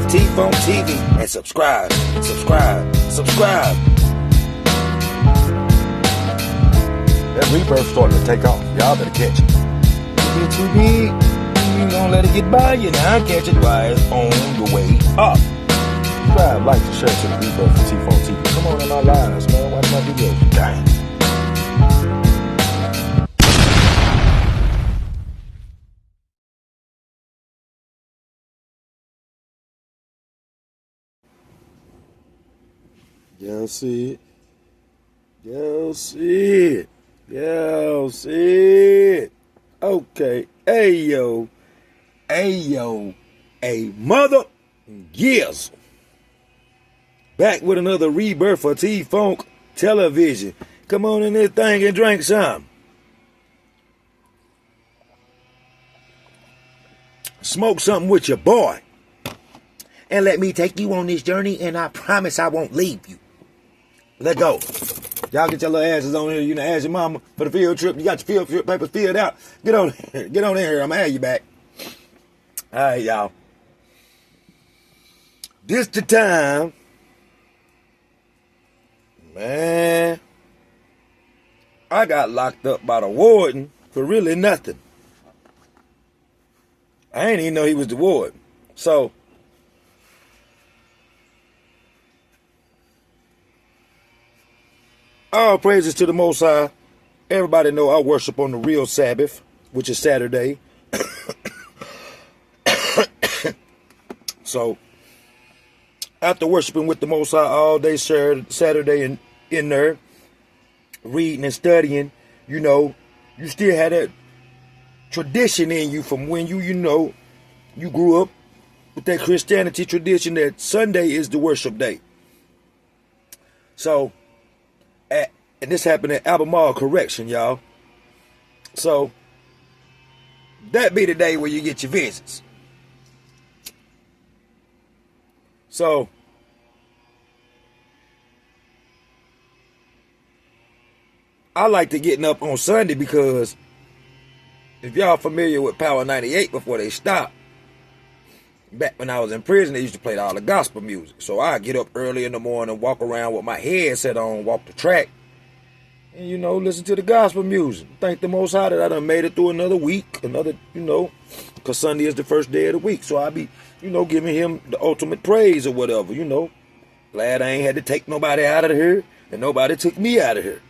T-Funk TV and subscribe. That rebirth starting to take off. Y'all better catch it. If it's too big, you gonna let it get by you. Now catch it while it's on the way up. Subscribe, like, and share to the rebirth of T-Funk TV. Come on in my lives, man. Watch my videos. Dang. Y'all see it? Y'all see it? Y'all see it? Okay. Ayo. A mother yes. Back with another rebirth for T-Funk television. Come on in this thing and drink some. Smoke something with your boy. And let me take you on this journey, and I promise I won't leave you. Let go. Y'all get your little asses on here. You know, ask your mama for the field trip. You got your field papers filled out. Get on here. Get on in here. I'm going to have you back. All right, y'all. This the time. Man. I got locked up by the warden for really nothing. I didn't even know he was the warden. So, all praises to the Most High. Everybody know I worship on the real Sabbath, which is Saturday. So, after worshiping with the Most High all day Saturday and in there, reading and studying, you know, you still had that tradition in you from when you grew up with that Christianity tradition that Sunday is the worship day. So, and this happened at Albemarle Correction, y'all. So, that be the day where you get your visits. So, I like to getting up on Sunday because if y'all familiar with Power 98 before they stopped, back when I was in prison, they used to play all the gospel music. So I get up early in the morning, walk around with my headset on, walk the track, and, you know, listen to the gospel music. Thank the Most High that I done made it through another week, because Sunday is the first day of the week. So I be, giving him the ultimate praise or whatever, Glad I ain't had to take nobody out of here, and nobody took me out of here.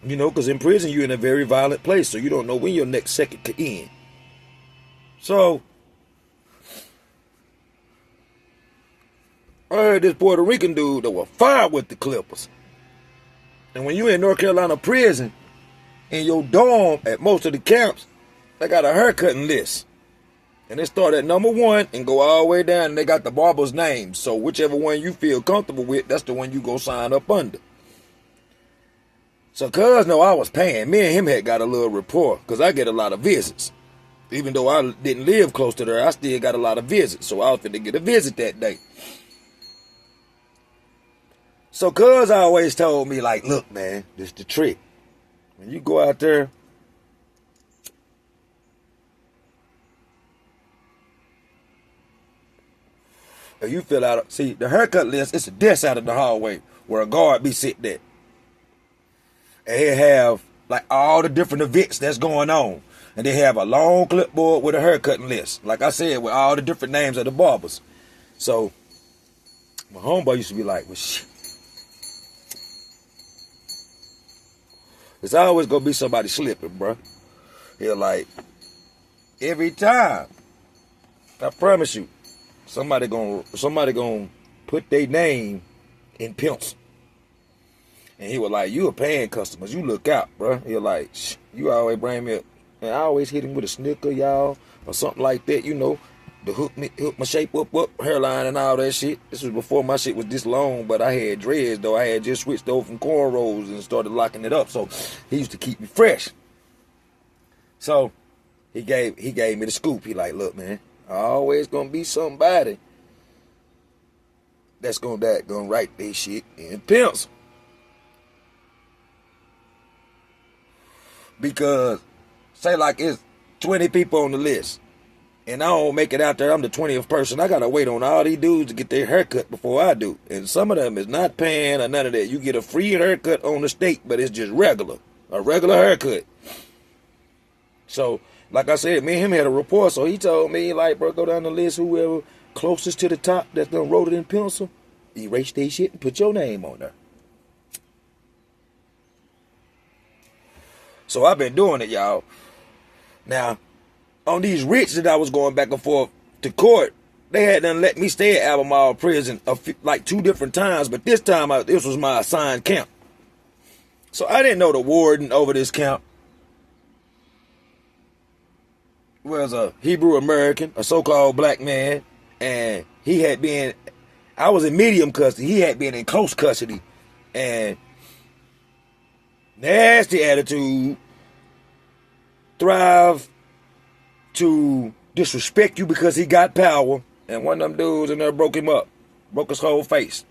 Because in prison, you're in a very violent place, so you don't know when your next second could end. So, I heard this Puerto Rican dude that was fired with the Clippers. And when you in North Carolina prison, in your dorm at most of the camps, they got a haircutting list. And they start at number 1 and go all the way down, and they got the barber's name. So whichever one you feel comfortable with, that's the one you go sign up under. So cuz know I was paying. Me and him had got a little rapport, because I get a lot of visits. Even though I didn't live close to there, I still got a lot of visits. So I was finna get a visit that day. So cuz always told me, like, look, man, this the trick. When you go out there, if you fill out, see, the haircut list, it's a desk out in the hallway where a guard be sitting there. And they have, like, all the different events that's going on. And they have a long clipboard with a haircutting list. Like I said, with all the different names of the barbers. So, my homeboy used to be like, well, shit. It's always gonna be somebody slipping, bro. He'll like, every time, I promise you, somebody gonna put their name in pencil. And he was like, you a paying customers, you look out, bro. He'll like, you always bring me up. And I always hit him with a snicker, y'all, or something like that, to hook my shape up, hairline and all that shit. This was before my shit was this long, but I had dreads, though. I had just switched over from cornrows and started locking it up, so he used to keep me fresh. So he gave me the scoop. He like, look, man, always gonna be somebody that's gonna write this shit in pencil. Because, say like it's 20 people on the list. and I don't make it out there, I'm the 20th person. I gotta wait on all these dudes to get their haircut before I do. And some of them is not paying or none of that. You get a free haircut on the state, but it's just regular. A regular haircut. So, like I said, me and him had a rapport, so he told me, like, bro, go down the list, whoever closest to the top that's done wrote it in pencil, erase their shit and put your name on there. So I've been doing it, y'all. Now, on these writs that I was going back and forth to court, they had done let me stay at Albemarle Prison like 2 different times, but this time this was my assigned camp. So I didn't know the warden over this camp was a Hebrew American, a so-called black man, and he had been, I was in medium custody, he had been in close custody, and nasty attitude, thrive to disrespect you because he got power, and one of them dudes in there broke him up, broke his whole face.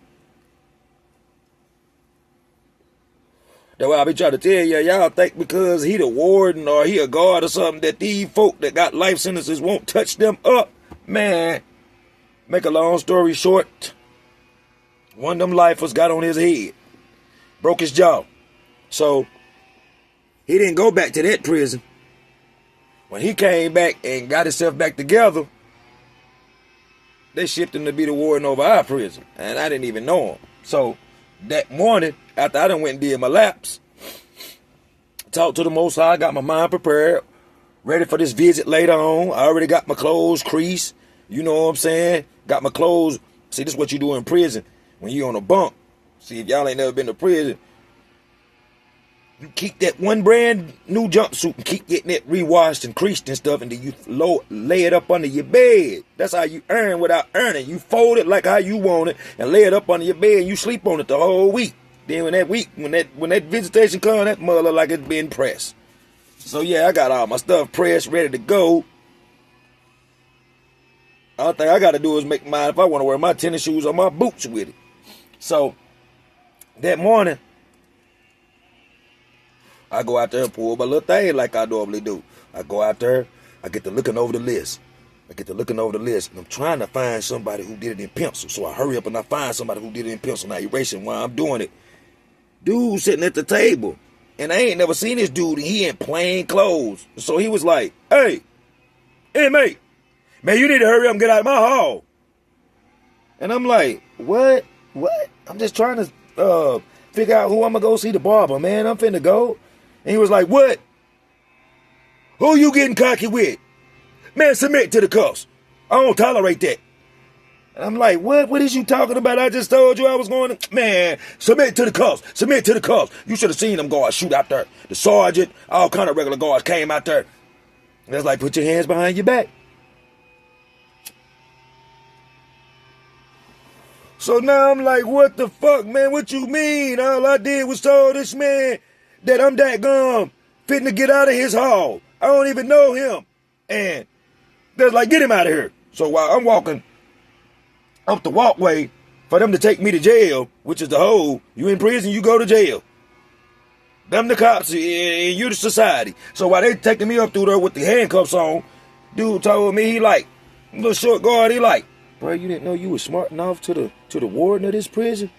That's why I be trying to tell y'all think because he the warden or he a guard or something that these folk that got life sentences won't touch them up. Man, make a long story short, one of them lifers got on his head, broke his jaw. So, he didn't go back to that prison. When he came back and got himself back together, they shipped him to be the warden over our prison. And I didn't even know him. So, that morning, after I done went and did my laps, talked to the Most High, got my mind prepared, ready for this visit later on. I already got my clothes creased. You know what I'm saying? Got my clothes. See, this is what you do in prison when you on a bunk. See, if y'all ain't never been to prison, you keep that one brand new jumpsuit and keep getting it rewashed and creased and stuff, and then you lay it up under your bed. That's how you earn without earning. You fold it like how you want it and lay it up under your bed, and you sleep on it the whole week. Then when that visitation comes, that mother like it's been pressed. So yeah, I got all my stuff pressed, ready to go. All thing I got to do is make mine if I want to wear my tennis shoes or my boots with it. So that morning, I go out there and pull my little thing like I normally do. I go out there, I get to looking over the list. And I'm trying to find somebody who did it in pencil. So I hurry up and I find somebody who did it in pencil. Now erasing while I'm doing it. Dude sitting at the table. And I ain't never seen this dude, and he in plain clothes. So he was like, hey, mate, man, you need to hurry up and get out of my hall. And I'm like, what? I'm just trying to figure out who I'm going to go see the barber, man. I'm finna go. And he was like, what? Who you getting cocky with? Man, submit to the cuffs. I don't tolerate that. And I'm like, what? What is you talking about? I just told you I was going to... Man, submit to the cuffs. Submit to the cuffs. You should have seen them guards shoot out there. The sergeant, all kind of regular guards came out there. And it's like, put your hands behind your back. So now I'm like, what the fuck, man? What you mean? All I did was told this man that I'm that gum fitting to get out of his hall. I don't even know him. And they're like, get him out of here. So while I'm walking up the walkway for them to take me to jail, which is the hole, you in prison, you go to jail. Them the cops, and you the society. So while they taking me up through there with the handcuffs on, dude told me, he like, little short guard, he like, bro, you didn't know you was smart enough to the warden of this prison?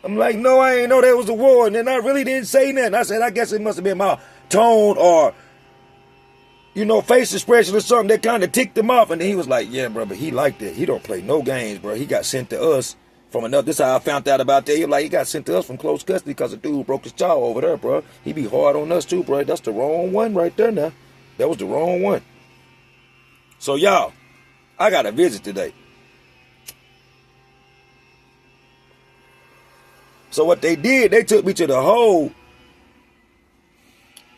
I'm like, no, I ain't know that was the warden. And I really didn't say nothing. I said, I guess it must have been my tone or, face expression or something that kind of ticked him off. And then he was like, yeah, bro, but he liked that. He don't play no games, bro. He got sent to us from another. This is how I found out about that. He got sent to us from close custody because the dude broke his jaw over there, bro. He be hard on us too, bro. That's the wrong one right there now. That was the wrong one. So, y'all, I got a visit today. So what they did, they took me to the hole.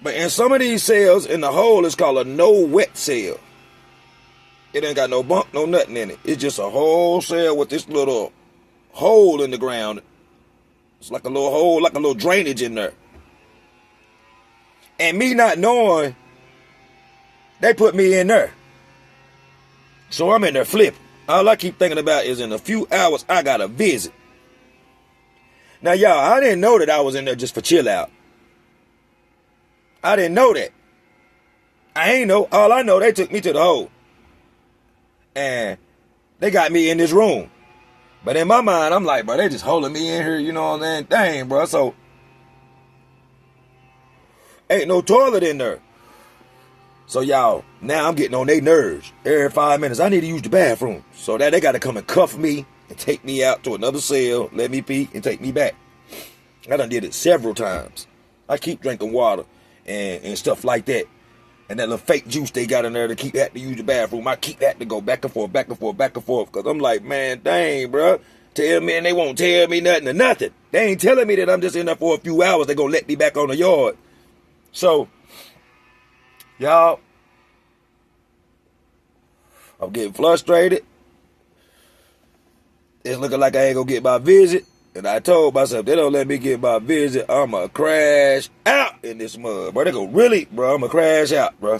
But in some of these cells, in the hole, it's called a no-wet cell. It ain't got no bunk, no nothing in it. It's just a whole cell with this little hole in the ground. It's like a little hole, like a little drainage in there. And me not knowing, they put me in there. So I'm in there flipping. All I keep thinking about is in a few hours, I got a visit. Now, y'all, I didn't know that I was in there just for chill out. I didn't know that. I ain't know. All I know, they took me to the hole. And they got me in this room. But in my mind, I'm like, bro, they just holding me in here, you know what I'm saying? Dang, bro. So, ain't no toilet in there. So, y'all, now I'm getting on their nerves. Every 5 minutes, I need to use the bathroom. So that they got to come and cuff me and take me out to another cell, let me pee, and take me back. I done did it several times. I keep drinking water and stuff like that. And that little fake juice they got in there to keep having to use the bathroom. I keep having to go back and forth, back and forth, back and forth. Because I'm like, man, dang, bro. Tell me, and they won't tell me nothing or nothing. They ain't telling me that I'm just in there for a few hours. They going to let me back on the yard. So, y'all, I'm getting frustrated. It's looking like I ain't going to get my visit. And I told myself, they don't let me get my visit, I'm going to crash out in this mud. Bro, they go, really? Bro, I'm going to crash out, bro.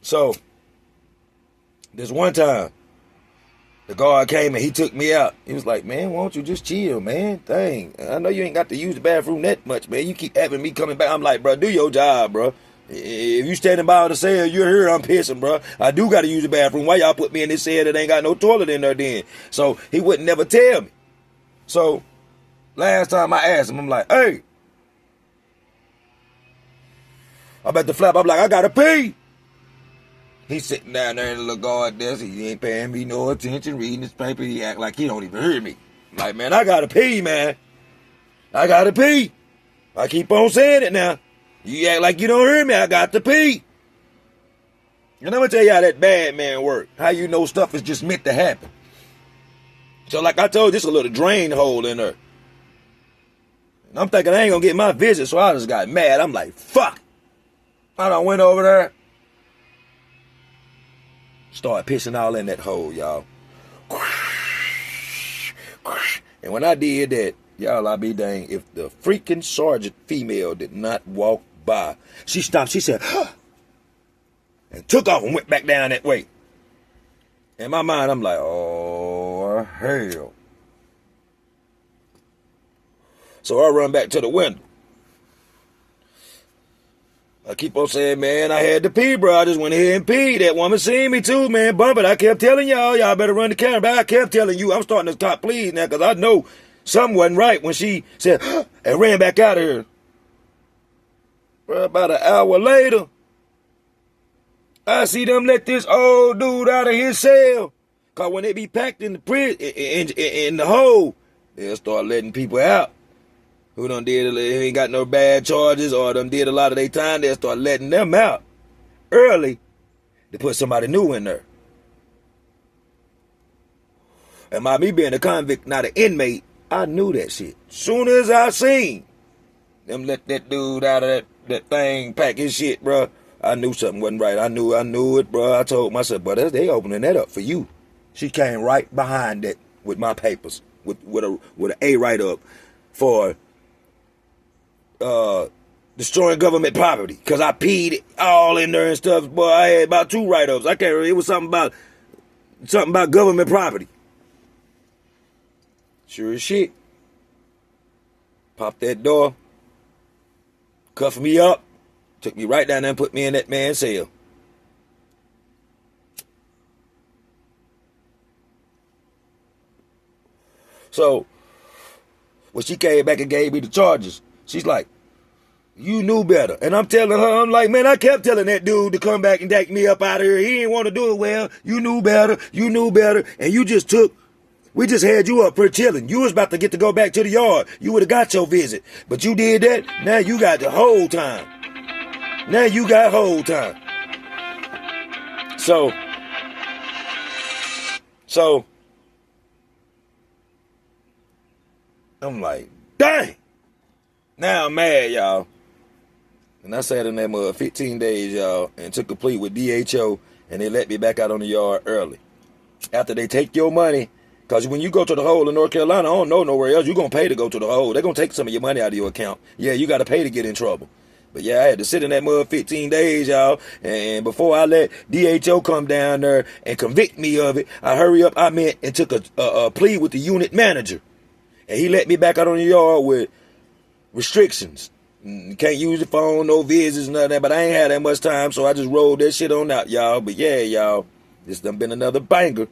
So, this one time, the guard came and he took me out. He was like, man, why don't you just chill, man? Dang, I know you ain't got to use the bathroom that much, man. You keep having me coming back. I'm like, bro, do your job, bro. If you standing by the cell, you're here, I'm pissing, bro. I do got to use the bathroom. Why y'all put me in this cell that ain't got no toilet in there then? So, he wouldn't never tell me. So, last time I asked him, I'm like, hey, I'm at the flap. I'm like, I gotta pee. He's sitting down there in the little guard desk. He ain't paying me no attention, reading his paper. He act like he don't even hear me. I'm like, man, I gotta pee, man. I gotta pee. I keep on saying it now. You act like you don't hear me. I got to pee. And I'm gonna tell you how that bad man work. How you know stuff is just meant to happen. So like I told you, just a little drain hole in there. And I'm thinking I ain't gonna get my visit, so I just got mad. I'm like, fuck. I done went over there. Started pissing all in that hole, y'all. And when I did that, y'all, I be dang, if the freaking sergeant female did not walk by, she stopped, she said, huh, and took off and went back down that way. In my mind, I'm like, oh, hell. So I run back to the window. I keep on saying, man, I had to pee, bro. I just went ahead and peed. That woman seen me too, man. Bump it. I kept telling y'all better run the camera. But I kept telling you, I'm starting to stop please now because I know something wasn't right when she said, huh, and ran back out of here. Bro, about an hour later, I see them let this old dude out of his cell. Because when they be packed in the prison, in the hole, they'll start letting people out who done did, who ain't got no bad charges or done did a lot of their time. They'll start letting them out early to put somebody new in there. And by me being a convict, not an inmate, I knew that shit. Soon as I seen them let that dude out of that thing, pack his shit, bro, I knew something wasn't right. I knew it, bro. I told myself, bro, they opening that up for you. She came right behind that with my papers, with an A write-up for destroying government property. Because I peed it all in there and stuff. Boy, I had about 2 write-ups. I can't remember. It was something about government property. Sure as shit. Popped that door. Cuffed me up. Took me right down there and put me in that man's cell. So, when she came back and gave me the charges, she's like, you knew better. And I'm telling her, I'm like, man, I kept telling that dude to come back and take me up out of here. He didn't want to do it well. You knew better. And we just had you up here chilling. You was about to get to go back to the yard. You would have got your visit. But you did that. Now you got the whole time. So, I'm like, dang. Now I'm mad, y'all. And I sat in that mud 15 days, y'all, and took a plea with DHO, and they let me back out on the yard early. After they take your money, because when you go to the hole in North Carolina, I don't know nowhere else, you're going to pay to go to the hole. They're going to take some of your money out of your account. Yeah, you got to pay to get in trouble. But yeah, I had to sit in that mud 15 days, y'all. And before I let DHO come down there and convict me of it, I hurry up, and took a plea with the unit manager. And he let me back out on the yard with restrictions. You can't use the phone, no visits, none of that. But I ain't had that much time, so I just rolled that shit on out, y'all. But yeah, y'all, This done been another banger.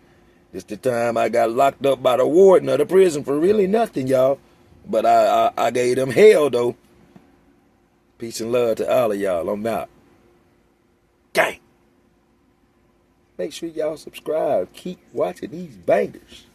This the time I got locked up by the warden of the prison for really nothing, y'all. But I gave them hell, though. Peace and love to all of y'all. I'm out. Gang. Make sure y'all subscribe. Keep watching these bangers.